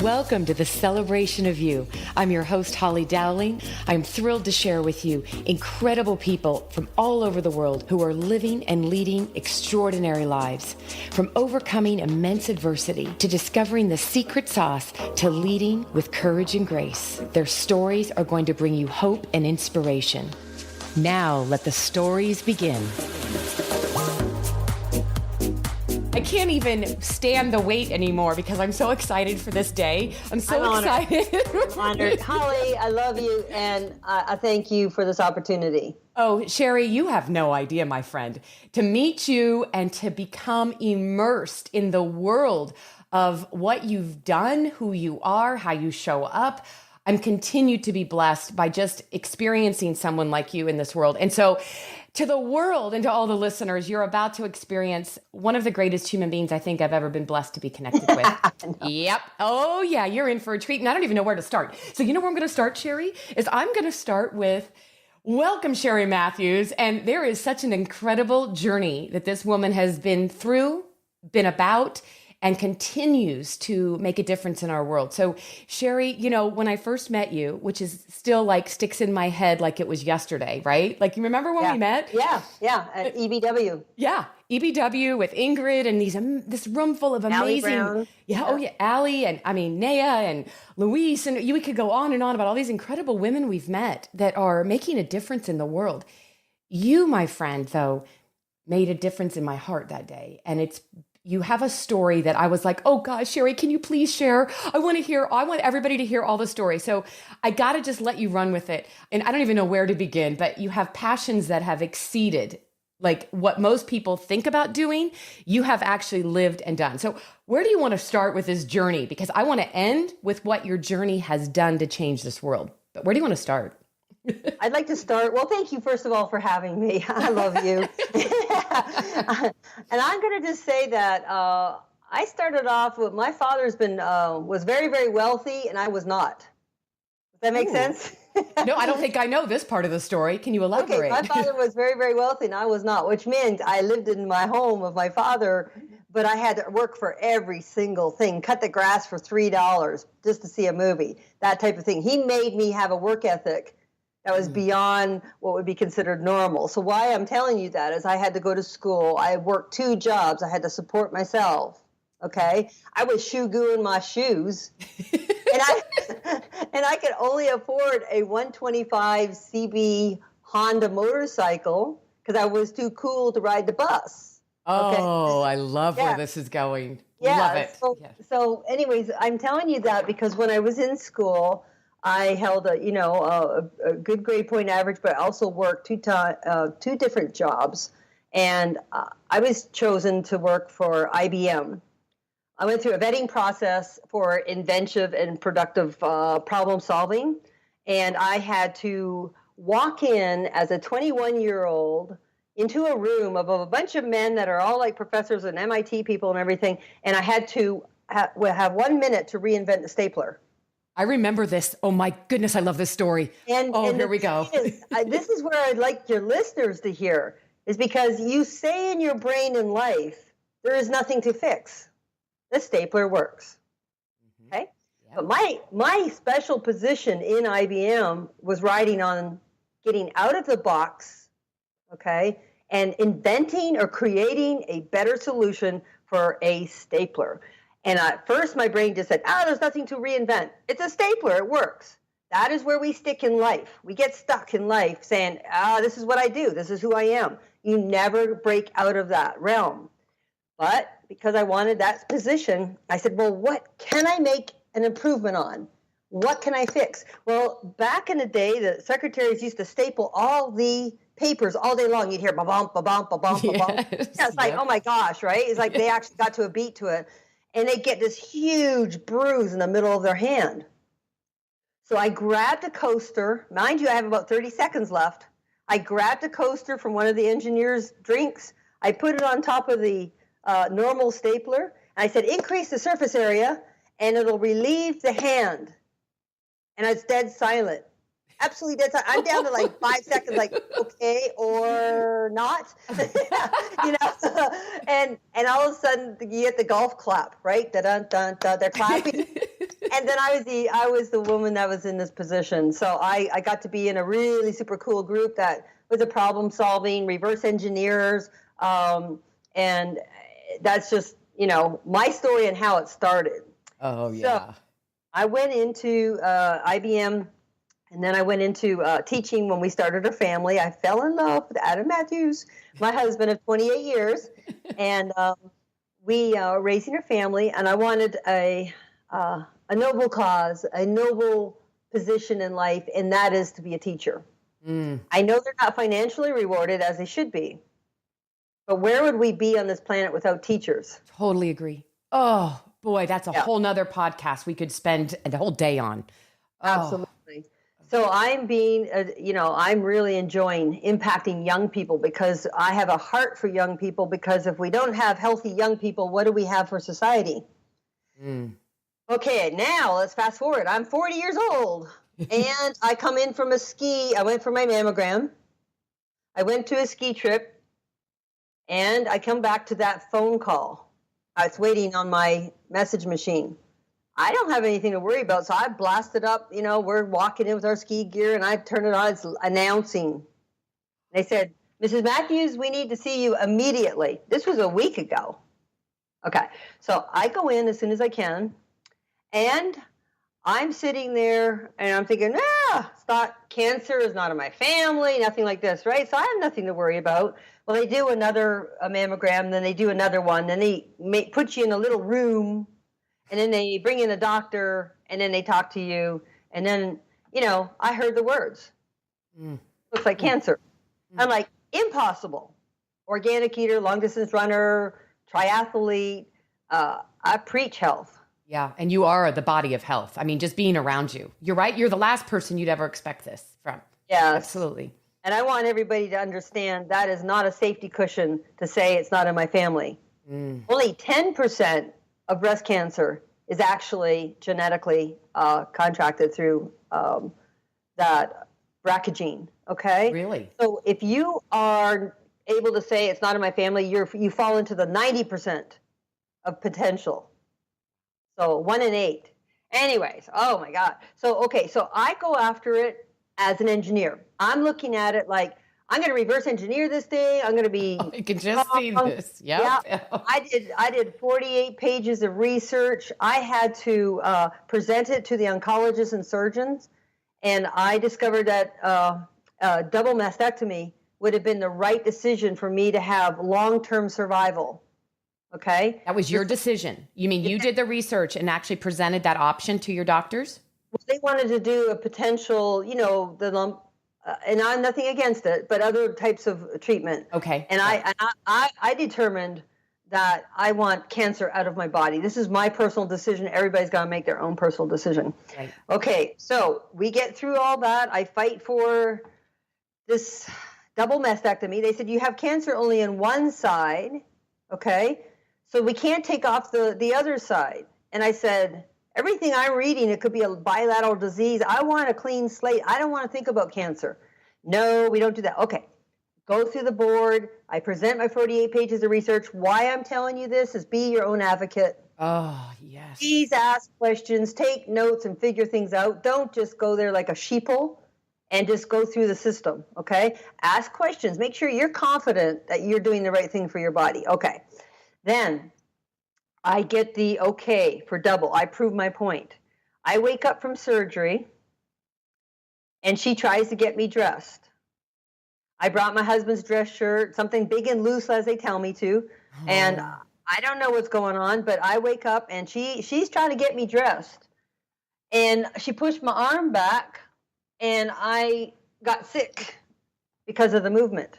Welcome to the Celebration of You. I'm your host, Holly Dowling. I'm thrilled to share with you incredible people from all over the world who are living and leading extraordinary lives. From overcoming immense adversity to discovering the secret sauce to leading with courage and grace. Their stories are going to bring you hope and inspiration. Now, let the stories begin. I can't even stand the wait anymore because I'm so excited for this day. I'm excited. I'm honored. Holly, I love you, and I thank you for this opportunity. Oh, Cherie, you have no idea, my friend. To meet you and to become immersed in the world of what you've done, who you are, how you show up, I'm continued to be blessed by just experiencing someone like you in this world. And so to the world and to all the listeners, you're about to experience one of the greatest human beings I think I've ever been blessed to be connected with. Yep. Oh, yeah, you're in for a treat. And I don't even know where to start. So you know where I'm going to start, Cherie? Is I'm going to start with welcome, Cherie Mathews. And there is such an incredible journey that this woman has been through, been about, and continues to make a difference in our world. So Cherie, you know, when I first met you, which is still like sticks in my head like it was yesterday, right? Like you remember when we met? Yeah, at EBW. Yeah, EBW with Ingrid and this room full of amazing, Allie and Naya and Luis, and we could go on and on about all these incredible women we've met that are making a difference in the world. You, my friend, though, made a difference in my heart that day, and you have a story that I was like, oh gosh, Cherie, can you please share? I want everybody to hear all the story. So I got to just let you run with it. And I don't even know where to begin, but you have passions that have exceeded like what most people think about doing. You have actually lived and done. So where do you want to start with this journey? Because I want to end with what your journey has done to change this world. But where do you want to start? I'd like to start. Well, thank you, first of all, for having me. I love you. And I'm going to just say that I started off with my father's was very, very wealthy, and I was not. Does that make sense? No, I don't think I know this part of the story. Can you elaborate? Okay, my father was very, very wealthy, and I was not, which meant I lived in my home of my father, but I had to work for every single thing, cut the grass for $3 just to see a movie, that type of thing. He made me have a work ethic that was beyond what would be considered normal. So why I'm telling you that is I had to go to school. I worked 2 jobs. I had to support myself. Okay. I was shoe gooing my shoes. and I could only afford a 125 CB Honda motorcycle because I was too cool to ride the bus. Okay? Oh, I love where this is going. Yeah. Love it. So anyways, I'm telling you that because when I was in school, I held a good grade point average, but I also worked 2 different jobs. And I was chosen to work for IBM. I went through a vetting process for inventive and productive problem solving. And I had to walk in as a 21-year-old into a room of a bunch of men that are all like professors and MIT people and everything. And I had to have 1 minute to reinvent the stapler. I remember this. Oh my goodness, I love this story. And here we go. This is where I'd like your listeners to hear, is because you say in your brain in life, there is nothing to fix. The stapler works. Okay? Yep. But my special position in IBM was riding on getting out of the box, okay, and inventing or creating a better solution for a stapler. And at first, my brain just said, there's nothing to reinvent. It's a stapler. It works. That is where we stick in life. We get stuck in life saying, this is what I do. This is who I am. You never break out of that realm. But because I wanted that position, I said, well, what can I make an improvement on? What can I fix? Well, back in the day, the secretaries used to staple all the papers all day long. You'd hear ba-bump, ba-bump, ba-bump, ba-bump. Yeah, it's like, oh my gosh, right? It's like they actually got to a beat to it. And they get this huge bruise in the middle of their hand. So I grabbed a coaster. Mind you, I have about 30 seconds left. I grabbed a coaster from one of the engineers' drinks. I put it on top of the normal stapler. And I said, increase the surface area, and it'll relieve the hand. And it's dead silent. Absolutely dead silent. I'm down to like 5 seconds, like, okay, or not. And all of a sudden, you get the golf clap, right? Da-dun, dun, dun. They're clapping. And then I was the woman that was in this position. So I got to be in a really super cool group that was a problem solving, reverse engineers. And that's just, my story and how it started. Oh, yeah. So I went into IBM, and then I went into teaching when we started a family. I fell in love with Cherie Mathews, my husband of 28 years. And we were raising a family, and I wanted a noble cause, a noble position in life, and that is to be a teacher. I know they're not financially rewarded as they should be, but where would we be on this planet without teachers? Totally agree. Oh, boy, that's a whole nother podcast we could spend a whole day on. Oh. Absolutely. So I'm being, I'm really enjoying impacting young people because I have a heart for young people, because if we don't have healthy young people, what do we have for society? Okay, now let's fast forward. I'm 40 years old and I come in from I went for my mammogram. I went to a ski trip and I come back to that phone call. I was waiting on my message machine. I don't have anything to worry about, so I blasted up, we're walking in with our ski gear, and I turned it on, it's announcing. They said, Mrs. Mathews, we need to see you immediately. This was a week ago. Okay, so I go in as soon as I can, and I'm sitting there, and I'm thinking, it's not, cancer is not in my family, nothing like this, right? So I have nothing to worry about. Well, they do a mammogram, then they do another one, then they put you in a little room, and then they bring in a doctor, and then they talk to you. And then, I heard the words. Looks like cancer. I'm like, impossible. Organic eater, long distance runner, triathlete. I preach health. Yeah. And you are the body of health. I mean, just being around you. You're right. You're the last person you'd ever expect this from. Yes. Absolutely. And I want everybody to understand that is not a safety cushion to say it's not in my family. Only 10% of breast cancer is actually genetically contracted through that BRCA gene. Okay. Really? So if you are able to say it's not in my family, you fall into the 90% of potential. So 1 in 8. Anyways, oh my God. So I go after it as an engineer. I'm looking at it like, I'm going to reverse engineer this thing. I'm going to be. Oh, I can just see this. Yep. Yeah. I did 48 pages of research. I had to present it to the oncologists and surgeons, and I discovered that double mastectomy would have been the right decision for me to have long-term survival. Okay. That was your decision. You mean you did the research and actually presented that option to your doctors? Well, they wanted to do a potential, the lump. And I'm nothing against it, but other types of treatment. Okay. And I determined that I want cancer out of my body. This is my personal decision. Everybody's got to make their own personal decision. Right. Okay. So we get through all that. I fight for this double mastectomy. They said, you have cancer only in one side. Okay. So we can't take off the other side. And I said, everything I'm reading, it could be a bilateral disease. I want a clean slate. I don't want to think about cancer. No, we don't do that. Okay. Go through the board. I present my 48 pages of research. Why I'm telling you this is be your own advocate. Oh, yes. Please ask questions, take notes, and figure things out. Don't just go there like a sheeple and just go through the system, okay? Ask questions. Make sure you're confident that you're doing the right thing for your body. Okay. Then I get the okay for double. I prove my point. I wake up from surgery, and she tries to get me dressed. I brought my husband's dress shirt, something big and loose as they tell me to, and I don't know what's going on, but I wake up, and she's trying to get me dressed. And she pushed my arm back, and I got sick because of the movement.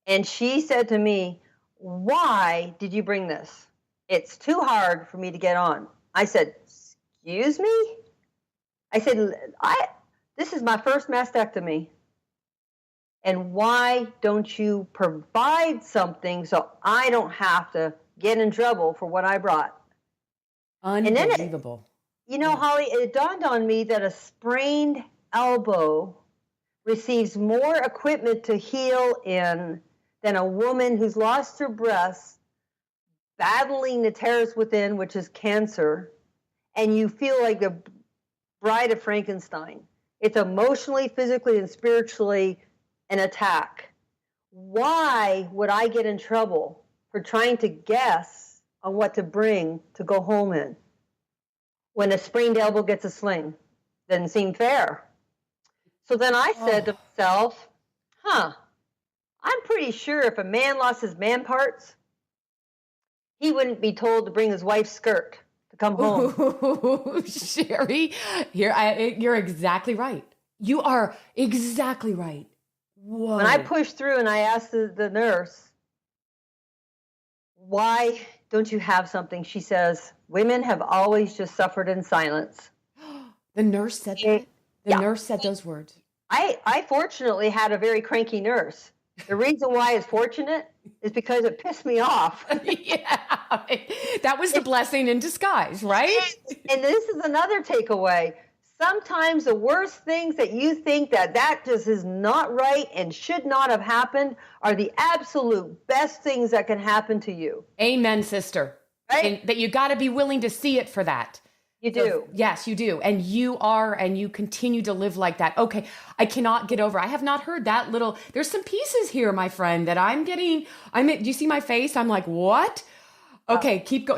And she said to me, why did you bring this? It's too hard for me to get on. I said, excuse me? I said, this is my first mastectomy. And why don't you provide something so I don't have to get in trouble for what I brought? Unbelievable. And then, Holly, it dawned on me that a sprained elbow receives more equipment to heal in than a woman who's lost her breast, battling the tears within, which is cancer, and you feel like the bride of Frankenstein. It's emotionally, physically, and spiritually an attack. Why would I get in trouble for trying to guess on what to bring to go home in? When a sprained elbow gets a sling, doesn't seem fair. So then I said to myself, I'm pretty sure if a man lost his man parts, he wouldn't be told to bring his wife's skirt to come home. Ooh, Cherie, you're exactly right. You are exactly right. Whoa. When I pushed through and I asked the nurse, why don't you have something? She says, women have always just suffered in silence. The nurse said that? The nurse said those words. I fortunately had a very cranky nurse. The reason why it's fortunate is because it pissed me off. Yeah, that was the blessing in disguise, right? And this is another takeaway. Sometimes the worst things that you think that just is not right and should not have happened are the absolute best things that can happen to you. Amen, sister. Right? And that you got to be willing to see it for that. You do. Yes, you do. And you are, and you continue to live like that. Okay, I cannot get over. I have not heard that little, there's some pieces here, my friend, that I'm getting, do you see my face? I'm like, what? Okay, keep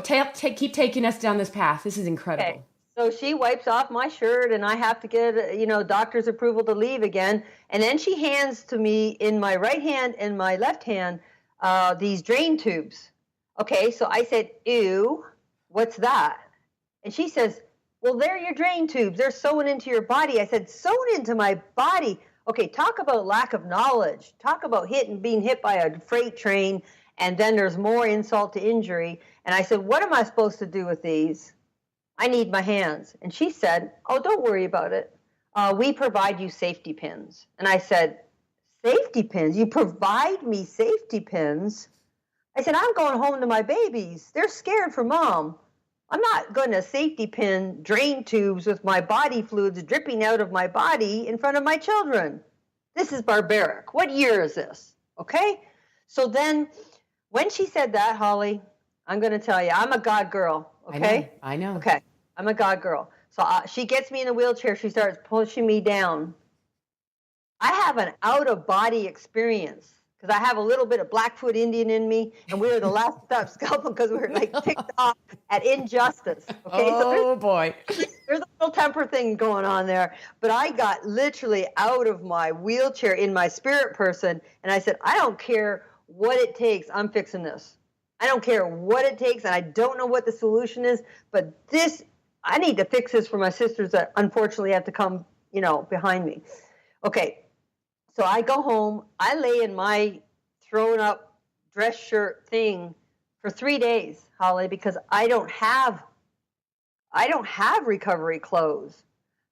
taking us down this path. This is incredible. Okay. So she wipes off my shirt and I have to get, doctor's approval to leave again. And then she hands to me in my right hand and my left hand, these drain tubes. Okay, so I said, ew, what's that? And she says, well, they're your drain tubes. They're sewn into your body. I said, sewn into my body? Okay, talk about lack of knowledge. Talk about being hit by a freight train, and then there's more insult to injury. And I said, what am I supposed to do with these? I need my hands. And she said, oh, don't worry about it. We provide you safety pins. And I said, safety pins? You provide me safety pins? I said, I'm going home to my babies. They're scared for mom. I'm not going to safety pin drain tubes with my body fluids dripping out of my body in front of my children. This is barbaric. What year is this? Okay? So then when she said that, Holly, I'm going to tell you, I'm a God girl. Okay? I know. Okay. I'm a God girl. So she gets me in a wheelchair. She starts pushing me down. I have an out-of-body experience because I have a little bit of Blackfoot Indian in me, and we were the last stop scalping because we were like ticked off at injustice. Okay, oh boy, there's a little temper thing going on there. But I got literally out of my wheelchair in my spirit person, and I said, I don't care what it takes. I'm fixing this. I don't care what it takes, and I don't know what the solution is, but I need to fix this for my sisters that unfortunately have to come, behind me. Okay. So I go home, I lay in my thrown up dress shirt thing for 3 days, Holly, because I don't have recovery clothes.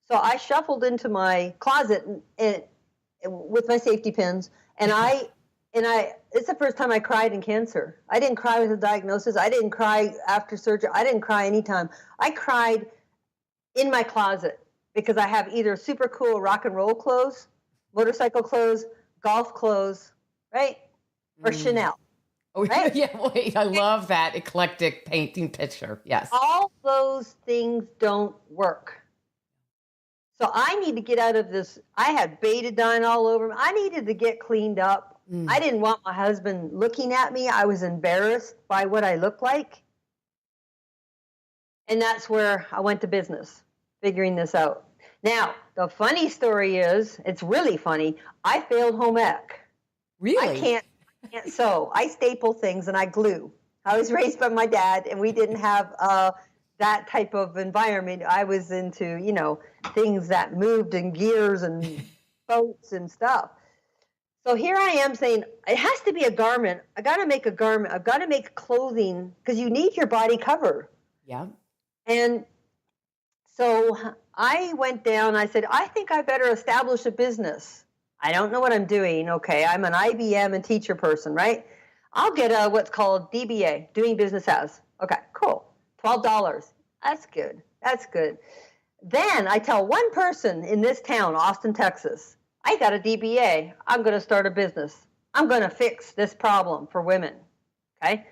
So I shuffled into my closet and with my safety pins, and it's the first time I cried in cancer. I didn't cry with a diagnosis. I didn't cry after surgery. I didn't cry anytime. I cried in my closet because I have either super cool rock and roll clothes, motorcycle clothes, golf clothes, right? Or Chanel. Oh, right? Yeah, wait, I love that eclectic painting picture. Yes. All those things don't work. So I need to get out of this. I had betadine all over me. I needed to get cleaned up. I didn't want my husband looking at me. I was embarrassed by what I looked like. And that's where I went to business, figuring this out. Now, the funny story is, it's really funny, I failed home ec. Really? I can't sew. I staple things and I glue. I was raised by my dad, and we didn't have that type of environment. I was into, things that moved and gears and boats and stuff. So here I am saying, it has to be a garment. I got to make a garment. I've got to make clothing because you need your body covered. Yeah. And so I went down, I said, I think I better establish a business. I don't know what I'm doing. Okay, I'm an IBM and teacher person, right? I'll get what's called DBA, doing business as. Okay, cool. $12. That's good. That's good. Then I tell one person in this town, Austin, Texas, I got a DBA. I'm going to start a business. I'm going to fix this problem for women. Okay?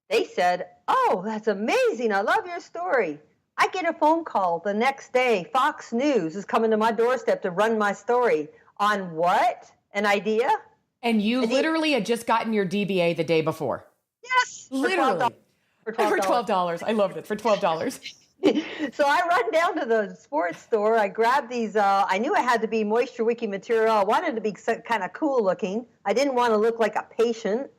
They said, oh, that's amazing. I love your story. I get a phone call the next day. Fox News is coming to my doorstep to run my story on what? An idea? And you literally had just gotten your DBA the day before. Yes. Literally. For $12. For $12. I loved it. For $12. So I run down to the sports store. I grab these. I knew it had to be moisture wicking material. I wanted to be kind of cool looking. I didn't want to look like a patient.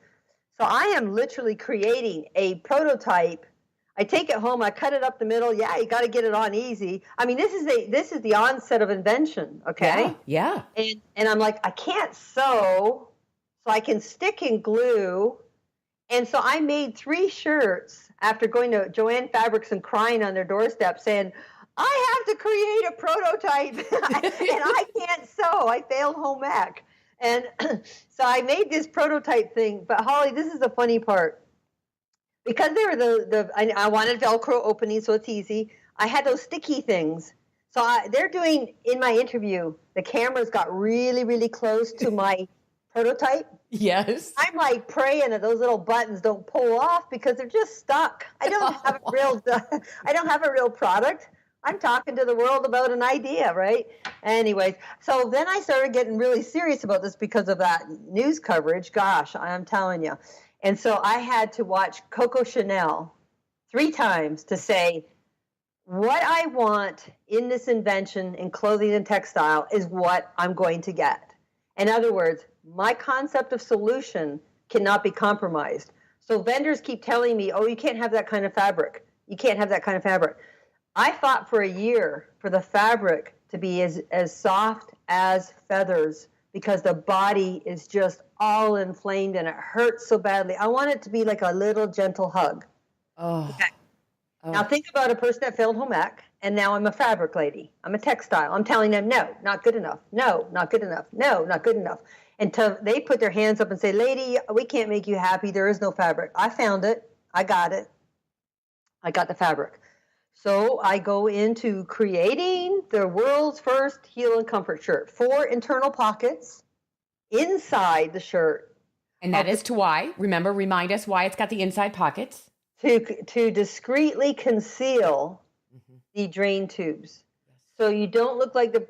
So I am literally creating a prototype. I take it home. I cut it up the middle. Yeah, you got to get it on easy. I mean, this is the onset of invention. Okay. Yeah. And I'm like, I can't sew, so I can stick and glue. And so I made 3 shirts after going to Joann Fabrics and crying on their doorstep saying, I have to create a prototype and I can't sew. I failed home ec. And so I made this prototype thing. But Holly, this is the funny part. Because they were I wanted Velcro opening so it's easy. I had those sticky things. So they're doing, in my interview, the cameras got really, really close to my prototype. Yes. I'm like praying that those little buttons don't pull off because they're just stuck. I don't have a real product. I'm talking to the world about an idea, right? Anyways, so then I started getting really serious about this because of that news coverage. Gosh, I'm telling you. And so I had to watch Coco Chanel 3 times to say, what I want in this invention in clothing and textile is what I'm going to get. In other words, my concept of solution cannot be compromised. So vendors keep telling me, oh, you can't have that kind of fabric. You can't have that kind of fabric. I fought for a year for the fabric to be as soft as feathers because the body is just all inflamed and it hurts so badly. I want it to be like a little gentle hug. Oh. Okay. Now think about a person that failed home ec, and now I'm a fabric lady. I'm a textile. I'm telling them, no, not good enough. No, not good enough. No, not good enough. Until they put their hands up and say, lady, we can't make you happy. There is no fabric. I found it. I got it. I got the fabric. So I go into creating the world's first heel and comfort shirt. 4 internal pockets inside the shirt. And that is to why, remind us why it's got the inside pockets. To discreetly conceal the drain tubes. So you don't look like the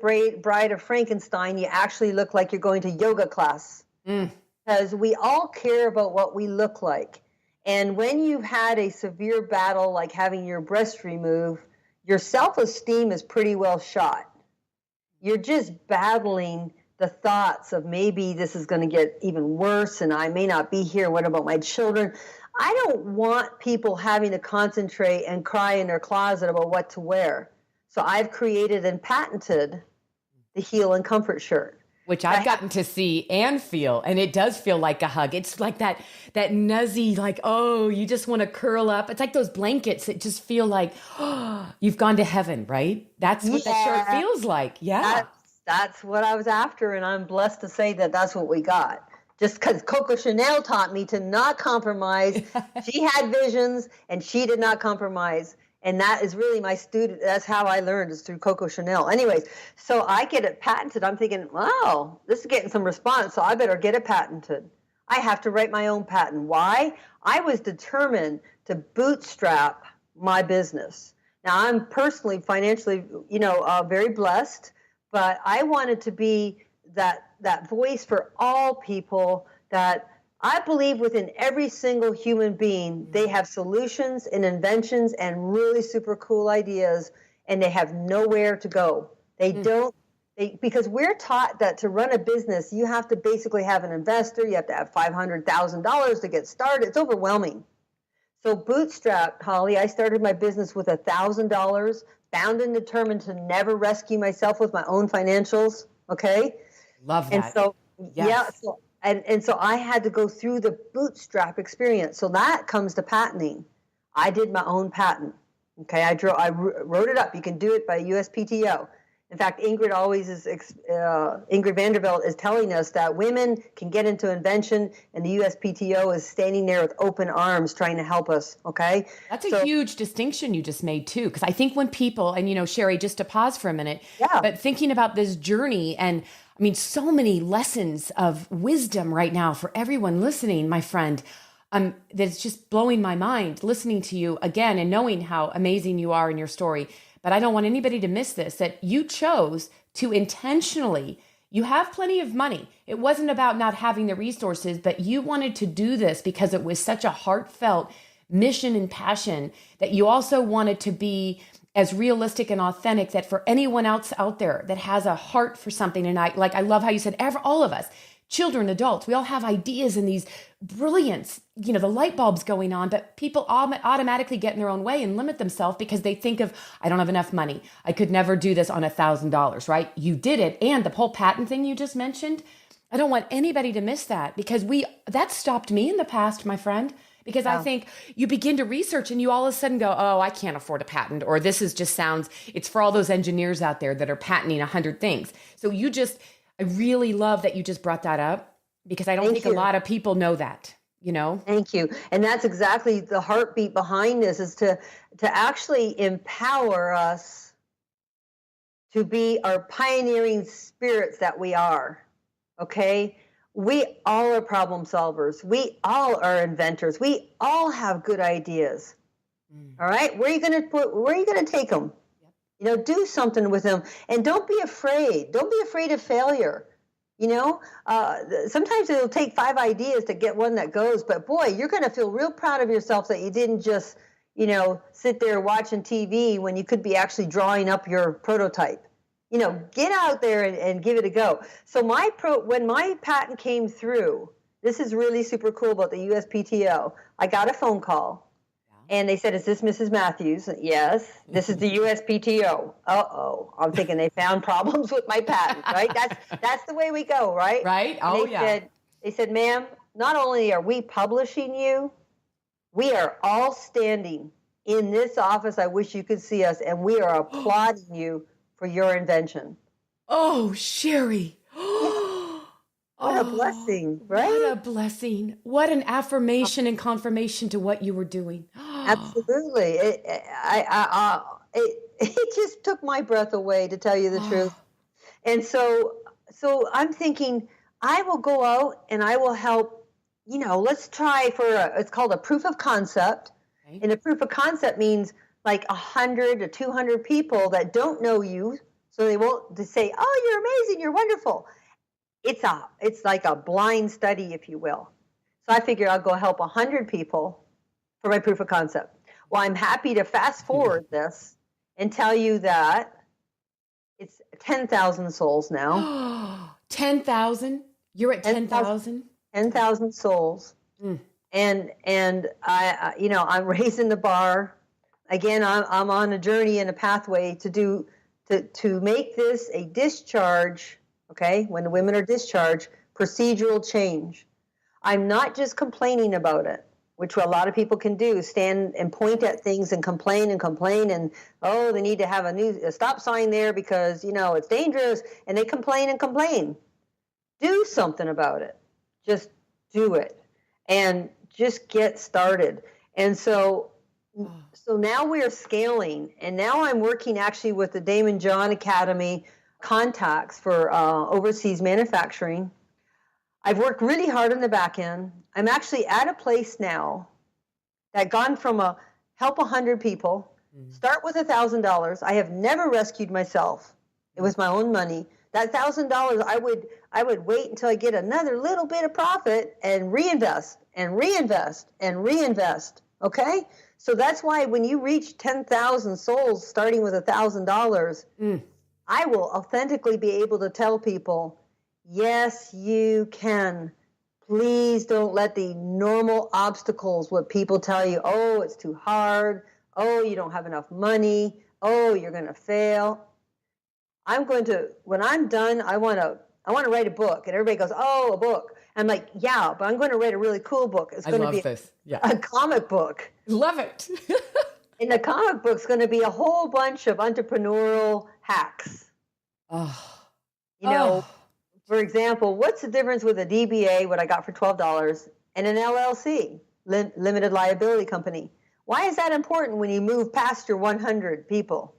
bride of Frankenstein. You actually look like you're going to yoga class. Because we all care about what we look like. And when you've had a severe battle like having your breast removed, your self-esteem is pretty well shot. You're just battling the thoughts of maybe this is going to get even worse and I may not be here. What about my children? I don't want people having to concentrate and cry in their closet about what to wear. So I've created and patented the heel and comfort shirt. Which I've gotten to see and feel, and it does feel like a hug. It's like that nuzzy, like, oh, you just want to curl up. It's like those blankets that just feel like, oh, you've gone to heaven, right? That's what the shirt feels like. Yeah. That's what I was after, and I'm blessed to say that that's what we got. Just because Coco Chanel taught me to not compromise. She had visions, and she did not compromise. And that is really my student. That's how I learned, is through Coco Chanel. Anyways, so I get it patented. I'm thinking, wow, this is getting some response, so I better get it patented. I have to write my own patent. Why? I was determined to bootstrap my business. Now, I'm personally, financially, very blessed, but I wanted to be that voice for all people that I believe within every single human being, they have solutions and inventions and really super cool ideas, and they have nowhere to go. Because we're taught that to run a business, you have to basically have an investor. You have to have $500,000 to get started. It's overwhelming. So bootstrapped, Holly, I started my business with $1,000, bound and determined to never rescue myself with my own financials. Okay. Love that. And so, yes. And so I had to go through the bootstrap experience. So that comes to patenting. I did my own patent. Okay, I wrote it up. You can do it by USPTO. In fact, Ingrid Vanderbilt is telling us that women can get into invention, and the USPTO is standing there with open arms trying to help us. Okay, that's a huge distinction you just made too, because I think when people, and Cherie, just to pause for a minute, but thinking about this journey, and I mean, so many lessons of wisdom right now for everyone listening, my friend. that's just blowing my mind listening to you again and knowing how amazing you are in your story. But I don't want anybody to miss this, that you chose to intentionally, you have plenty of money. It wasn't about not having the resources, but you wanted to do this because it was such a heartfelt mission and passion that you also wanted to be as realistic and authentic, that for anyone else out there that has a heart for something. And I love how you said, all of us, children, adults, we all have ideas and these brilliance, the light bulbs going on, but people automatically get in their own way and limit themselves because they think of, I don't have enough money. I could never do this on $1,000, right? You did it. And the whole patent thing you just mentioned, I don't want anybody to miss that, because that stopped me in the past, my friend. Because I think you begin to research and you all of a sudden go, oh, I can't afford a patent, or this is just sounds, it's for all those engineers out there that are patenting 100 things. So I really love that you just brought that up, because I don't think a lot of people know that, Thank you. And that's exactly the heartbeat behind this, is to actually empower us to be our pioneering spirits that we are. Okay? We all are problem solvers. We all are inventors. We all have good ideas. All right? Where are you going to take them? Do something with them, and don't be afraid. Don't be afraid of failure. Sometimes it'll take 5 ideas to get one that goes, but boy, you're going to feel real proud of yourself that you didn't just, sit there watching TV when you could be actually drawing up your prototype. Get out there and give it a go. So when my patent came through, this is really super cool about the USPTO. I got a phone call, and they said, "Is this Mrs. Mathews?" Yes. "This is the USPTO." Uh-oh. I'm thinking they found problems with my patent, right? That's the way we go, right? Right. Oh, They said, "Ma'am, not only are we publishing you, we are all standing in this office. I wish you could see us, and we are applauding you for your invention." Oh, Cherie. What a blessing, right? What a blessing. What an affirmation and confirmation to what you were doing. Absolutely. It just took my breath away, to tell you the truth. And so I'm thinking, I will go out and I will help, let's try it's called a proof of concept. Okay. And a proof of concept means like 100 to 200 people that don't know you. So they won't say, "Oh, you're amazing, you're wonderful." It's like a blind study, if you will. So I figure I'll go help 100 people for my proof of concept. Well, I'm happy to fast forward this and tell you that it's 10,000 souls now. 10,000? You're at 10,000? 10,000 souls. Mm. And I'm raising the bar. Again, I'm on a journey and a pathway to make this a discharge. Okay, when the women are discharged, procedural change. I'm not just complaining about it, which a lot of people can do, stand and point at things and complain, and oh, they need to have a stop sign there because, it's dangerous, and they complain and complain. Do something about it. Just do it, and just get started. And so now we're scaling, and now I'm working actually with the Damon John Academy contacts for overseas manufacturing. I've worked really hard on the back end. I'm actually at a place now that gone from help 100 people, start with $1,000. I have never rescued myself. It was my own money. That $1,000, I would wait until I get another little bit of profit and reinvest and reinvest and reinvest. Okay? So that's why when you reach 10,000 souls starting with $1,000, I will authentically be able to tell people, yes, you can. Please don't let the normal obstacles, what people tell you, oh, it's too hard. Oh, you don't have enough money. Oh, you're going to fail. When I'm done, I want to write a book. And everybody goes, oh, a book. I'm like, yeah, but I'm going to write a really cool book. It's going to be a comic book. Love it. And the comic book's going to be a whole bunch of entrepreneurial hacks. For example, what's the difference with a DBA, what I got for $12, and an LLC, limited liability company? Why is that important when you move past your 100 people?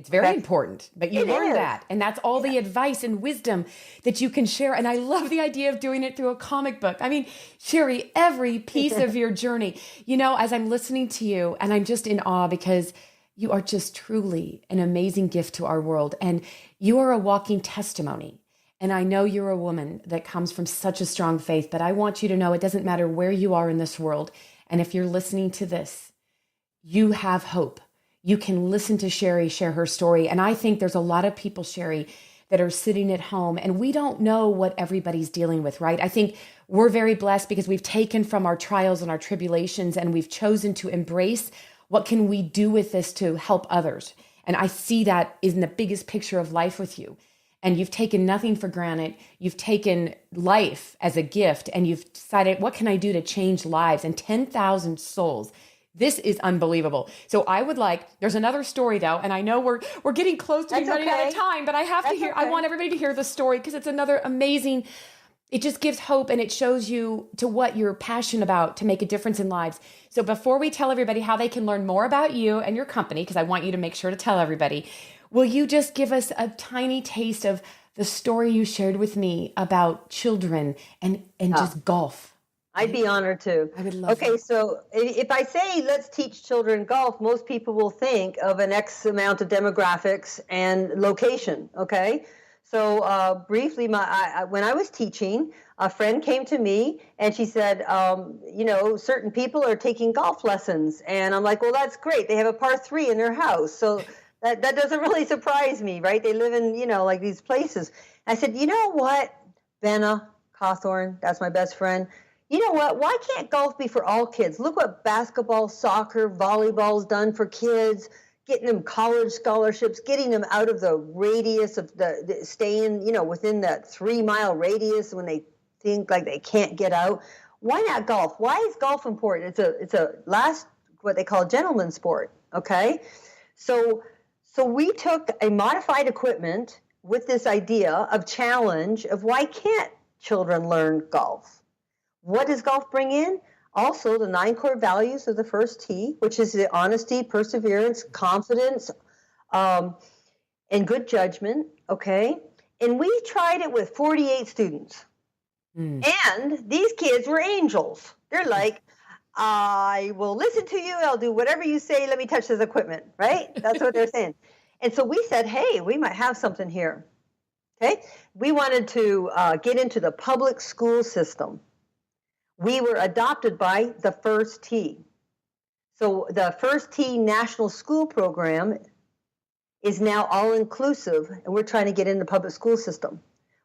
It's very important, but you It learn is. that. And that's all the advice and wisdom that you can share. And I love the idea of doing it through a comic book. I mean, Cherie, every piece of your journey, as I'm listening to you, and I'm just in awe because you are just truly an amazing gift to our world. And you are a walking testimony. And I know you're a woman that comes from such a strong faith, but I want you to know it doesn't matter where you are in this world. And if you're listening to this, you have hope. You can listen to Cherie share her story. And I think there's a lot of people, Cherie, that are sitting at home and we don't know what everybody's dealing with, right? I think we're very blessed because we've taken from our trials and our tribulations and we've chosen to embrace what can we do with this to help others. And I see that in the biggest picture of life with you. And you've taken nothing for granted. You've taken life as a gift and you've decided, what can I do to change lives? And 10,000 souls. This is unbelievable. So there's another story though, and I know we're getting close to being running out of time, but I have to hear, I want everybody to hear the story because it's another amazing, it just gives hope and it shows you to what you're passionate about to make a difference in lives. So before we tell everybody how they can learn more about you and your company, because I want you to make sure to tell everybody, will you just give us a tiny taste of the story you shared with me about children and just golf? I'd be honored to. I would love Okay, so if I say let's teach children golf, most people will think of an X amount of demographics and location, okay? So briefly, when I was teaching, a friend came to me and she said, certain people are taking golf lessons. And I'm like, well, that's great. They have a par 3 in their house. So that doesn't really surprise me, right? They live in, like these places. I said, you know what, Benna Cawthorn, that's my best friend. You know what? Why can't golf be for all kids? Look what basketball, soccer, volleyball's done for kids, getting them college scholarships, getting them out of the radius of the staying, within that 3-mile radius when they think like they can't get out. Why not golf? Why is golf important? It's a what they call gentleman's sport. Okay. So we took a modified equipment with this idea of challenge of why can't children learn golf? What does golf bring in? Also, the 9 core values of the first T, which is the honesty, perseverance, confidence, and good judgment, okay? And we tried it with 48 students. And these kids were angels. They're like, I will listen to you. I'll do whatever you say. Let me touch this equipment, right? That's what they're saying. And so we said, hey, we might have something here, okay? We wanted to get into the public school system. We were adopted by the First T. So the First T National School Program is now all-inclusive, and we're trying to get in the public school system.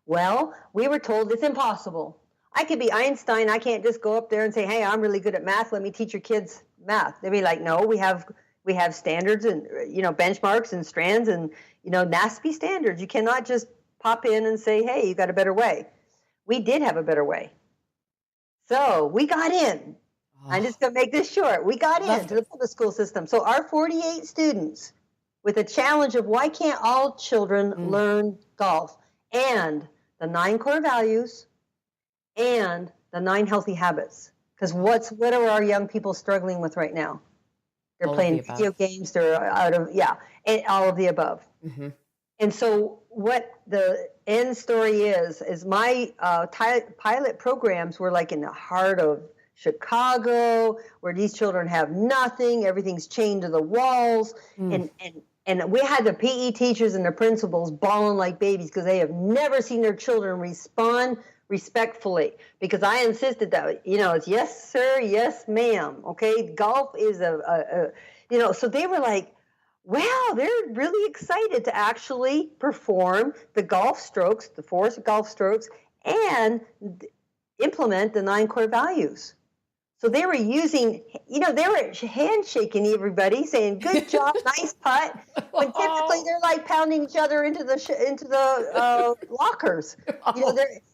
Well, we were told it's impossible. I could be Einstein. I can't just go up there and say, hey, I'm really good at math. Let me teach your kids math. They'd be like, no, we have standards and, benchmarks and strands and, NASP standards. You cannot just pop in and say, hey, you got a better way. We did have a better way. So we got in. I'm just going to make this short. We got into the public school system. So our 48 students with a challenge of why can't all children learn golf and the 9 core values and the 9 healthy habits. Because what are our young people struggling with right now? They're playing video games. They're and all of the above. Mm-hmm. And so what the end story is my pilot programs were like in the heart of Chicago, where these children have nothing, everything's chained to the walls. And we had the PE teachers and the principals bawling like babies because they have never seen their children respond respectfully, because I insisted that, it's yes, sir, yes, ma'am. Okay. Golf is so they were like, wow, they're really excited to actually perform the golf strokes, the 4 golf strokes, and implement the 9 core values. So they were using, they were handshaking everybody, saying, good job, nice putt. When typically they're like pounding each other into the lockers.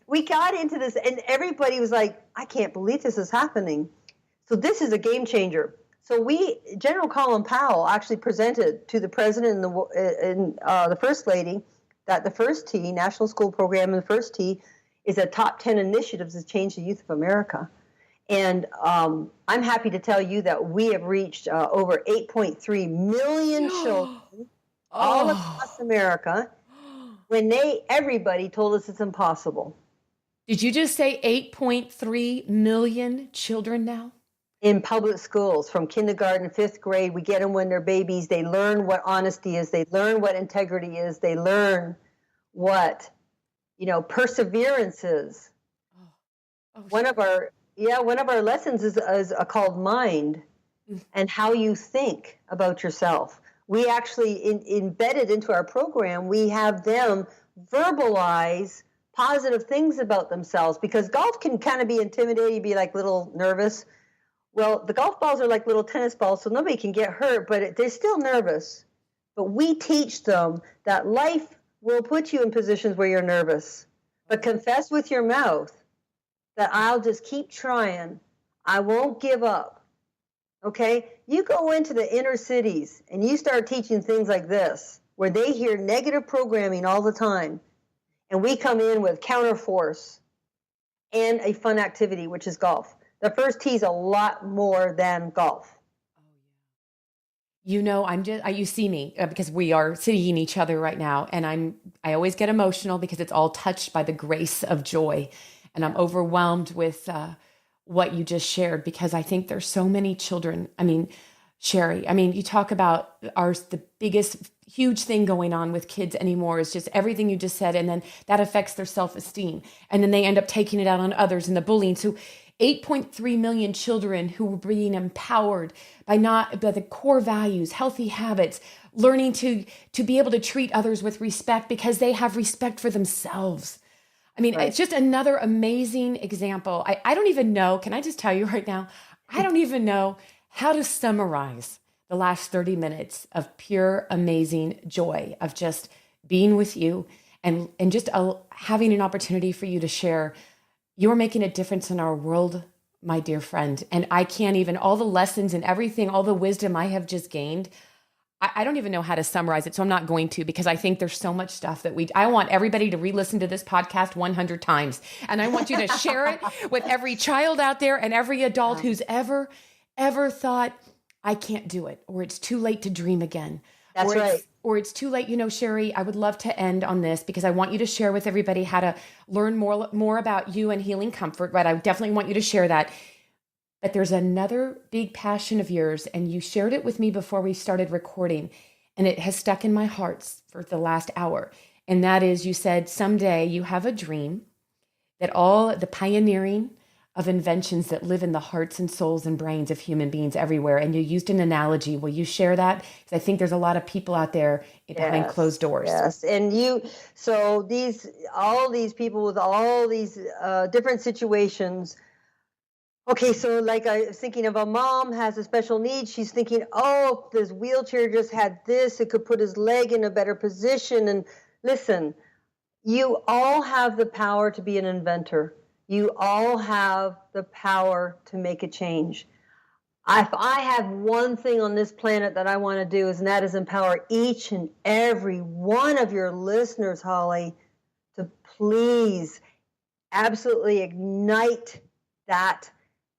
We got into this, and everybody was like, I can't believe this is happening. So this is a game changer. So General Colin Powell actually presented to the president and the first lady that the First T, National School Program, and the First T is a top 10 initiatives to change the youth of America. And I'm happy to tell you that we have reached over 8.3 million children all Oh, across America when everybody told us it's impossible. did you just say 8.3 million children now? In public schools, from kindergarten, fifth grade, we get them when they're babies. They learn what honesty is. They learn what integrity is. They learn what, perseverance is. Oh, One of our lessons is called mind and how you think about yourself. We actually embedded into our program, we have them verbalize positive things about themselves, because golf can kind of be intimidating, be like little nervous. Well, the golf balls are like little tennis balls, so nobody can get hurt, but they're still nervous. But we teach them that life will put you in positions where you're nervous, but confess with your mouth that I'll just keep trying. I won't give up. Okay? You go into the inner cities and you start teaching things like this, where they hear negative programming all the time. And we come in with counterforce and a fun activity, which is golf. The first tee is a lot more than golf. You see me because we are seeing each other right now. And I always get emotional because it's all touched by the grace of joy. And I'm overwhelmed with what you just shared, because I think there's so many children. I mean, Cherie, you talk about the biggest, huge thing going on with kids anymore is just everything you just said. And then that affects their self-esteem. And then they end up taking it out on others and the bullying. So 8.3 million children who were being empowered by the core values, healthy habits, learning to be able to treat others with respect because they have respect for themselves. Right. It's just another amazing example. I don't even know, can I just tell you right now, I don't even know how to summarize the last 30 minutes of pure, amazing joy of just being with you and just having an opportunity for you to share. You're making a difference in our world, my dear friend. And I can't even, all the lessons and everything, all the wisdom I have just gained, I don't even know how to summarize it. So I'm not going to, because I think there's so much stuff that I want everybody to re-listen to this podcast 100 times. And I want you to share it with every child out there and every adult who's ever thought, I can't do it, or it's too late to dream again. That's right. Or it's too late. Cherie, I would love to end on this because I want you to share with everybody how to learn more about you and healing comfort, right? I definitely want you to share that. But there's another big passion of yours, and you shared it with me before we started recording, and it has stuck in my heart for the last hour. And that is, you said someday you have a dream that all the pioneering of inventions that live in the hearts and souls and brains of human beings everywhere. And you used an analogy. Will you share that? Because I think there's a lot of people out there behind closed doors. Yes. And all these people with all these different situations. Okay, so like I was thinking of a mom has a special need. She's thinking, oh, if this wheelchair just had this, it could put his leg in a better position. And listen, you all have the power to be an inventor. You all have the power to make a change. If I have one thing on this planet that I want to do, and that is empower each and every one of your listeners, Holly, to please absolutely ignite that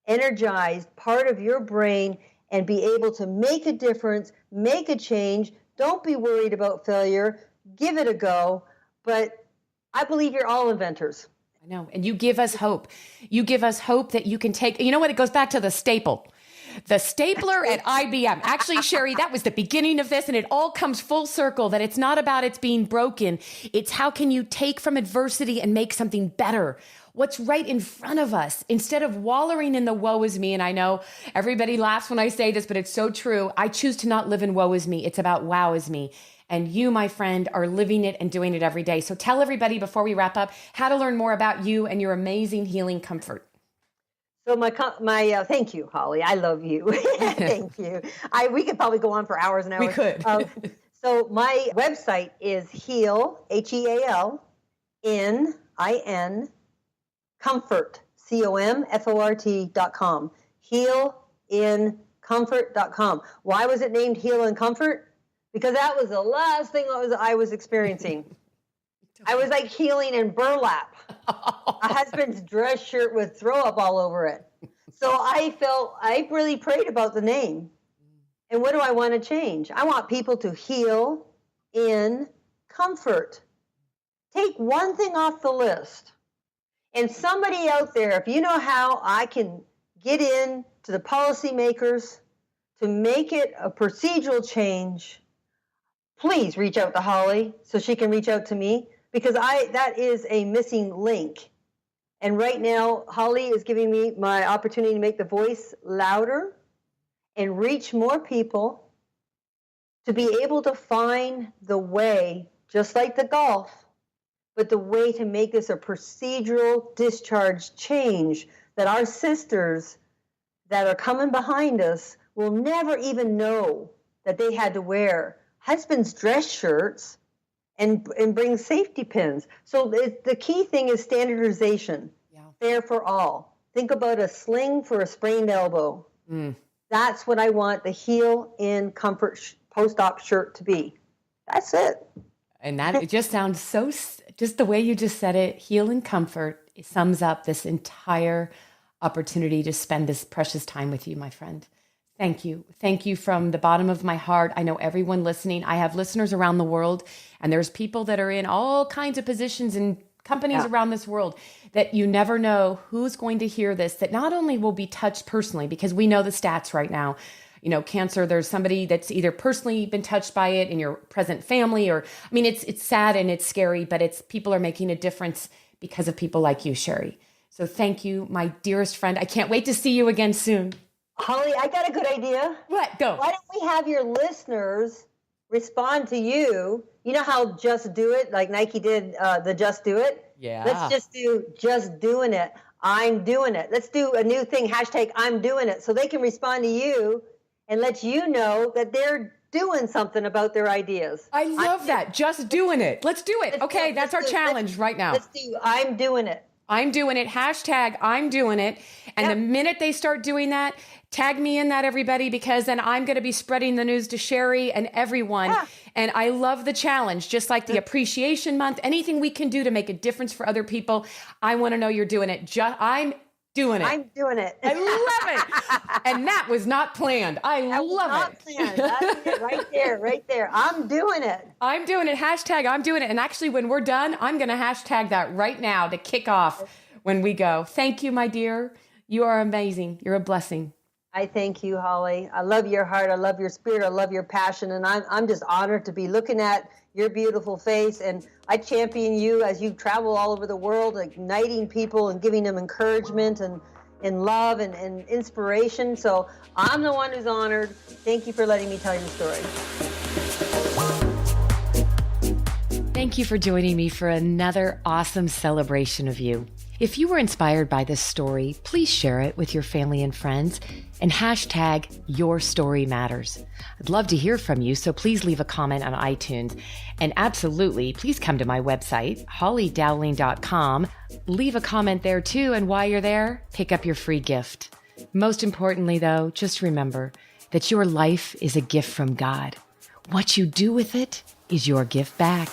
energized part of your brain and be able to make a difference, make a change. Don't be worried about failure. Give it a go. But I believe you're all inventors. I know. And you give us hope. You give us hope that you can take, it goes back to the staple. The stapler at IBM. Actually, Cherie, that was the beginning of this, and it all comes full circle, that it's not about it's being broken. It's how can you take from adversity and make something better? What's right in front of us, instead of wallowing in the woe is me. And I know everybody laughs when I say this, but it's so true. I choose to not live in woe is me. It's about wow is me. And you, my friend, are living it and doing it every day. So tell everybody before we wrap up how to learn more about you and your amazing healing comfort. So my thank you, Holly. I love you. Thank you. We could probably go on for hours and hours. We could. So my website is heal, HEALIN, comfort, COMFORT.com. Healincomfort.com. Why was it named Heal and Comfort? Because that was the last thing I was experiencing. I was like healing in burlap. A husband's dress shirt with throw up all over it. So I really prayed about the name. And what do I want to change? I want people to heal in comfort. Take one thing off the list. And somebody out there, if you know how I can get in to the policymakers to make it a procedural change, please reach out to Holly so she can reach out to me, because that is a missing link. And right now, Holly is giving me my opportunity to make the voice louder and reach more people to be able to find the way, just like the golf, but the way to make this a procedural discharge change that our sisters that are coming behind us will never even know that they had to wear husband's dress shirts and bring safety pins. So the key thing is standardization, fair for all. Think about a sling for a sprained elbow. That's what I want the heel in comfort post-op shirt to be. That's it. And that, it just sounds so, just the way you just said it, heal in comfort, it sums up this entire opportunity to spend this precious time with you, my friend. Thank you. Thank you from the bottom of my heart. I know everyone listening, I have listeners around the world, and there's people that are in all kinds of positions in companies around this world that you never know who's going to hear this, that not only will be touched personally, because we know the stats right now, you know, cancer, there's somebody that's either personally been touched by it in your present family, or, I mean, it's sad and it's scary, but it's people are making a difference because of people like you, Cherie. So thank you, my dearest friend. I can't wait to see you again soon. Holly, I got a good idea. What? Go. Why don't we have your listeners respond to you? You know how Just Do It, like Nike did the Just Do It? Yeah. Let's just do Just Doing It. I'm doing it. Let's do a new thing, hashtag I'm doing it, so they can respond to you and let you know that they're doing something about their ideas. I love that. Just doing it. Let's do it. Okay, that's our challenge right now. Let's do I'm doing it. I'm doing it. Hashtag I'm doing it. And the minute they start doing that, tag me in that, everybody, because then I'm going to be spreading the news to Cherie and everyone. Yeah. And I love the challenge, just like the appreciation month, anything we can do to make a difference for other people. I want to know you're doing it. I'm doing it. I'm doing it. I love it. And that was not planned. I love it. Planned. That's it right there, right there. I'm doing it. I'm doing it. Hashtag I'm doing it. And actually, when we're done, I'm going to hashtag that right now to kick off when we go. Thank you, my dear. You are amazing. You're a blessing. I thank you, Holly. I love your heart. I love your spirit. I love your passion. And I'm just honored to be looking at your beautiful face. And I champion you as you travel all over the world, igniting people and giving them encouragement and love and inspiration. So I'm the one who's honored. Thank you for letting me tell your story. Thank you for joining me for another awesome celebration of you. If you were inspired by this story, please share it with your family and friends and hashtag Your Story Matters. I'd love to hear from you, so please leave a comment on iTunes. And absolutely, please come to my website, hollydowling.com. Leave a comment there too, and while you're there, pick up your free gift. Most importantly, though, just remember that your life is a gift from God. What you do with it is your gift back.